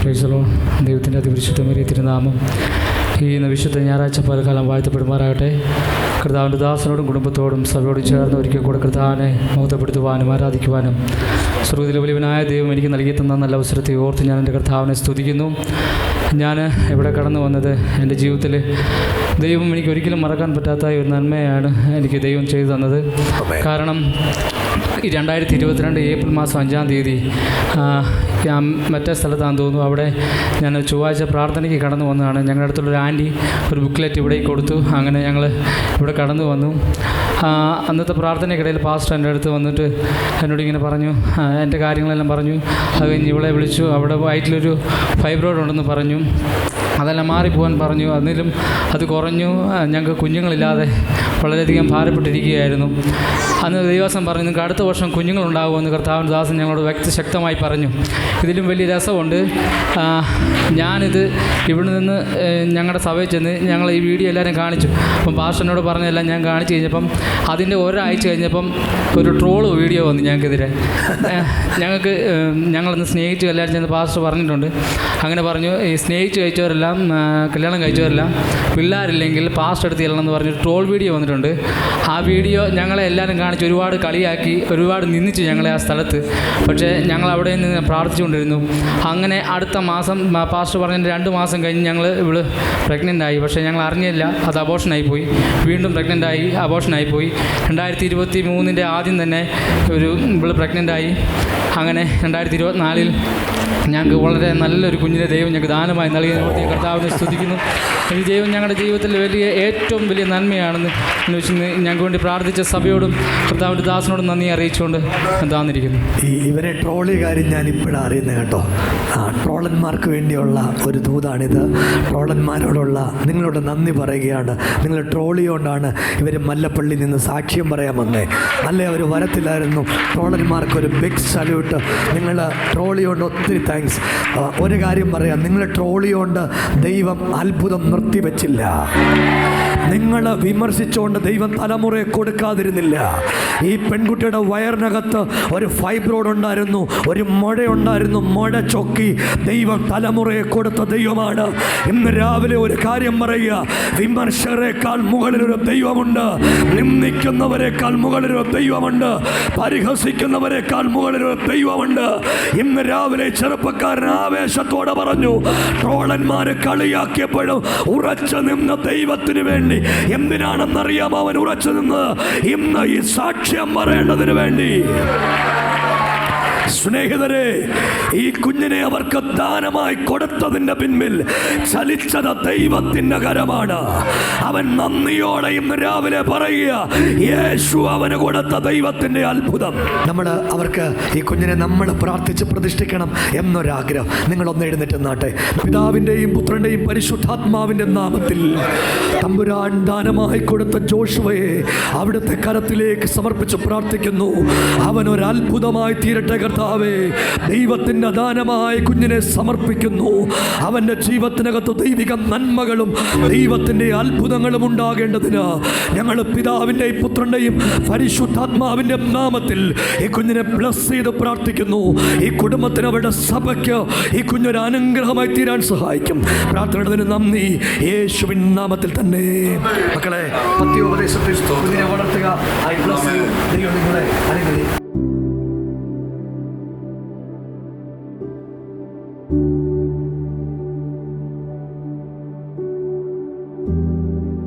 Praise Lord. ദൈവത്തിൻ്റെ അതിപരിശുദ്ധമേറിയ തിരുനാമം ഈ വിശുദ്ധ ഞായറാഴ്ച പലകാലം വാഴ്ത്തപ്പെടുമാറാകട്ടെ. കർത്താവിൻ്റെ ദാസനോടും കുടുംബത്തോടും സഭയോടും ചേർന്ന് ഒരിക്കൽ കൂടെ കർത്താവിനെ മഹത്വപ്പെടുത്തുവാനും ആരാധിക്കുവാനും സ്വർഗ്ഗത്തിലെ വലിയവനായ ദൈവം എനിക്ക് നൽകി തന്ന നല്ല അവസരത്തെ ഓർത്ത് ഞാൻ എൻ്റെ കർത്താവിനെ സ്തുതിക്കുന്നു. ഞാൻ ഇവിടെ കടന്നു വന്നത് എൻ്റെ ജീവിതത്തിൽ ദൈവം എനിക്ക് ഒരിക്കലും മറക്കാൻ പറ്റാത്ത ഒരു നന്മയാണ് എനിക്ക് ദൈവം ചെയ്തു തന്നത്. കാരണം 2022 ഏപ്രിൽ മാസം 5-ാം തീയതി ഞാൻ മറ്റേ സ്ഥലത്താണെന്ന് തോന്നുന്നു. അവിടെ ഞാൻ ചൊവ്വാഴ്ച പ്രാർത്ഥനയ്ക്ക് കടന്നു വന്നതാണ്. ഞങ്ങളുടെ അടുത്തുള്ളൊരു ആൻറ്റി ഒരു ബുക്ക്ലെറ്റ് ഇവിടെ കൊടുത്തു. അങ്ങനെ ഞങ്ങൾ ഇവിടെ കടന്നു വന്നു. അന്നത്തെ പ്രാർത്ഥനയ്ക്കിടയിൽ പാസ്റ്റർ എൻ്റെ അടുത്ത് വന്നിട്ട് എന്നോട് ഇങ്ങനെ പറഞ്ഞു, എൻ്റെ കാര്യങ്ങളെല്ലാം പറഞ്ഞു. അത് കഴിഞ്ഞ് ഇവളെ വിളിച്ചു. അവിടെ വയറ്റിലൊരു ഫൈബ്രോയിഡ് ഉണ്ടെന്ന് പറഞ്ഞു. അതെല്ലാം മാറിപ്പോകാൻ പറഞ്ഞു. അതിലും അത് കുറഞ്ഞു. ഞങ്ങൾക്ക് കുഞ്ഞുങ്ങളില്ലാതെ വളരെയധികം ഭാരപ്പെട്ടിരിക്കുകയായിരുന്നു. അന്ന് ദൈവദാസൻ പറഞ്ഞു, നിങ്ങൾക്ക് അടുത്ത വർഷം കുഞ്ഞുങ്ങളുണ്ടാകുമെന്ന് കർത്താവിൻ്റെ ദാസൻ ഞങ്ങളോട് വ്യക്തശക്തമായി പറഞ്ഞു. ഇതിലും വലിയ രസമുണ്ട്. ഞാനിത് ഇവിടെ നിന്ന് ഞങ്ങളുടെ സഭയിൽ ചെന്ന് ഞങ്ങൾ ഈ വീഡിയോ എല്ലാവരും കാണിച്ചു. അപ്പം പാസ്റ്ററിനോട് പറഞ്ഞതെല്ലാം ഞാൻ കാണിച്ചു കഴിഞ്ഞപ്പം അതിൻ്റെ ഒരാഴ്ച കഴിഞ്ഞപ്പം ഒരു ട്രോള് വീഡിയോ വന്നു ഞങ്ങൾക്കെതിരെ. ഞങ്ങളൊന്ന് സ്നേഹിച്ച് എല്ലാവരും ചെന്ന് പാസ്റ്റർ പറഞ്ഞിട്ടുണ്ട്. അങ്ങനെ പറഞ്ഞു, ഈ സ്നേഹിച്ച് കഴിച്ചവരെല്ലാം കല്യാണം കഴിച്ചവരെല്ലാം പിള്ളേരില്ലെങ്കിൽ പാസ്റ്റർ എടുത്ത് ചെല്ലണമെന്ന് പറഞ്ഞൊരു ട്രോൾ വീഡിയോ വന്നിട്ടുണ്ട്. ആ വീഡിയോ ഞങ്ങളെ എല്ലാവരും കാണിച്ച് ഒരുപാട് കളിയാക്കി, ഒരുപാട് നിന്ദിച്ചു ഞങ്ങളെ ആ സ്ഥലത്ത്. പക്ഷേ ഞങ്ങൾ അവിടെ നിന്ന് പ്രാർത്ഥിച്ചുകൊണ്ടിരുന്നു. അങ്ങനെ അടുത്ത മാസം പാസ്റ്റർ പറഞ്ഞതിൻ്റെ 2 മാസം കഴിഞ്ഞ് ഇവള് പ്രഗ്നൻ്റായി. പക്ഷേ ഞങ്ങൾ അറിഞ്ഞില്ല. അത് അബോർഷനായിപ്പോയി. വീണ്ടും പ്രഗ്നൻ്റായി, അബോർഷനായിപ്പോയി. 2023 ആദ്യം തന്നെ ഇവള് പ്രഗ്നൻ്റായി. അങ്ങനെ 2024 ഞങ്ങൾക്ക് വളരെ നല്ലൊരു കുഞ്ഞിനെ ദൈവം ഞങ്ങൾക്ക് ദാനമായി നൽകിയതിനോട് കർത്താവിനെ സ്തുതിക്കുന്നു. ഈ ദൈവം ഞങ്ങളുടെ ജീവിതത്തിൽ ഏറ്റവും വലിയ നന്മയാണെന്ന് ഞങ്ങൾക്ക് വേണ്ടി പ്രാർത്ഥിച്ച സഭയോടും കർത്താവിൻ്റെ ദാസനോടും നന്ദി അറിയിച്ചുകൊണ്ട് എന്താന്നിരിക്കുന്നു. ഇവരെ ട്രോളി കാര്യം ഞാൻ ഇപ്പോഴാണ് അറിയുന്നത് കേട്ടോ. ട്രോളന്മാർക്ക് വേണ്ടിയുള്ള ഒരു ദൂതാണിത്. ട്രോളന്മാരോടുള്ള നിങ്ങളോട് നന്ദി പറയുകയാണ്. നിങ്ങൾ ട്രോളിയോണ്ടാണ് ഇവർ മല്ലപ്പള്ളി നിന്ന് സാക്ഷ്യം പറയാൻ വന്നേ. അല്ലേ അവർ വരത്തില്ലായിരുന്നു. ട്രോളന്മാർക്കൊരു ബിഗ് സല്യൂട്ട്. നിങ്ങൾ ട്രോളിയോണ്ട് ഒത്തിരി താങ്ക്സ്. ഒരു കാര്യം പറയാം, നിങ്ങൾ ട്രോളിയോണ്ട് ദൈവം അത്ഭുതം നിർത്തിവെച്ചില്ല. നിങ്ങൾ വിമർശിച്ചുകൊണ്ട് ദൈവം തലമുറയെ കൊടുക്കാതിരുന്നില്ല. ഈ പെൺകുട്ടിയുടെ വയറിനകത്ത് ഒരു ഫൈബ്രോയിഡ് ഉണ്ടായിരുന്നു, ഒരു മുഴയുണ്ടായിരുന്നു. മുഴ ചൊക്കി ദൈവം തലമുറയെ കൊടുത്ത ദൈവമാണ്. ഇന്ന് രാവിലെ ഒരു കാര്യം പറയുക, വിമർശകരെക്കാൾ മുകളിലൊരു ദൈവമുണ്ട്. നിന്ദിക്കുന്നവരെക്കാൾ മുകളിലൊരു ദൈവമുണ്ട്. പരിഹസിക്കുന്നവരെക്കാൾ മുകളിലൊരു ദൈവമുണ്ട്. ഇന്ന് രാവിലെ ചെറുപ്പക്കാരൻ ആവേശത്തോടെ പറഞ്ഞു, ട്രോളന്മാരെ കളിയാക്കിയപ്പോഴും ഉറച്ചു നിന്ന ദൈവത്തിന് വേണ്ടി. എന്തിനാണെന്നറിയാമോ അവൻ ഉറച്ചു നിന്നത്? ഇന്ന് ഈ സാക്ഷ്യം പറയേണ്ടതിന് വേണ്ടി. സ്നേഹിതരെ, ഈ കുഞ്ഞിനെ അവർക്ക് ദാനമായി കൊടുത്തതിൻ്റെ പിൻപിൽ ചലിച്ചത് ദൈവത്തിൻ്റെ കരമാണ്. അവൻ നന്ദിയോടെ ഇന്ന് രാവിലെ പറയുക, യേശു അവന് കൊടുത്ത ദൈവത്തിൻ്റെ അത്ഭുതം. അവർക്ക് ഈ കുഞ്ഞിനെ നമ്മൾ പ്രാർത്ഥിച്ച് പ്രതിഷ്ഠിക്കണം എന്നൊരാഗ്രഹം. നിങ്ങളൊന്ന് എഴുന്നേറ്റ് നാട്ടെ. പിതാവിൻ്റെയും പുത്രൻ്റെയും പരിശുദ്ധാത്മാവിൻ്റെ നാമത്തിൽ തമ്പുരാൻ ദാനമായി കൊടുത്ത ജോഷുവയെ അവിടുത്തെ കരത്തിലേക്ക് സമർപ്പിച്ച് പ്രാർത്ഥിക്കുന്നു. അവനൊരു അത്ഭുതമായി തീരട്ടെ കർത്താവേ. ദൈവത്തിൻ്റെ ദാനമായി കുഞ്ഞിനെ സമർപ്പിക്കുന്നു. അവൻ്റെ ജീവിതത്തിനകത്ത് ദൈവിക നന്മകളും ദൈവത്തിൻ്റെ അത്ഭുതങ്ങളും ഉണ്ടാകേണ്ടതിന് ഞങ്ങൾ പിതാവിൻ്റെയും പുത്രൻ്റെയും പരിശുദ്ധാത്മാവിൻ്റെ നാമത്തിൽ ഈ കുഞ്ഞിനെ ബ്ലസ് ചെയ്ത് പ്രാർത്ഥിക്കുന്നു. ഈ കുടുംബത്തിന്, അവരുടെ സഭയ്ക്ക് ഈ കുഞ്ഞൊരു അനുഗ്രഹമായി തീരാൻ സഹായിക്കും. പ്രാർത്ഥനത്തിന് നന്ദി, യേശുവിൻ നാമത്തിൽ തന്നെ. മക്കളെ, പത്യോപദേശത്തിൽ കുഞ്ഞിനെ വളർത്തുക. ദൈവം നിങ്ങളെ അനുഗ്രഹിക്കും.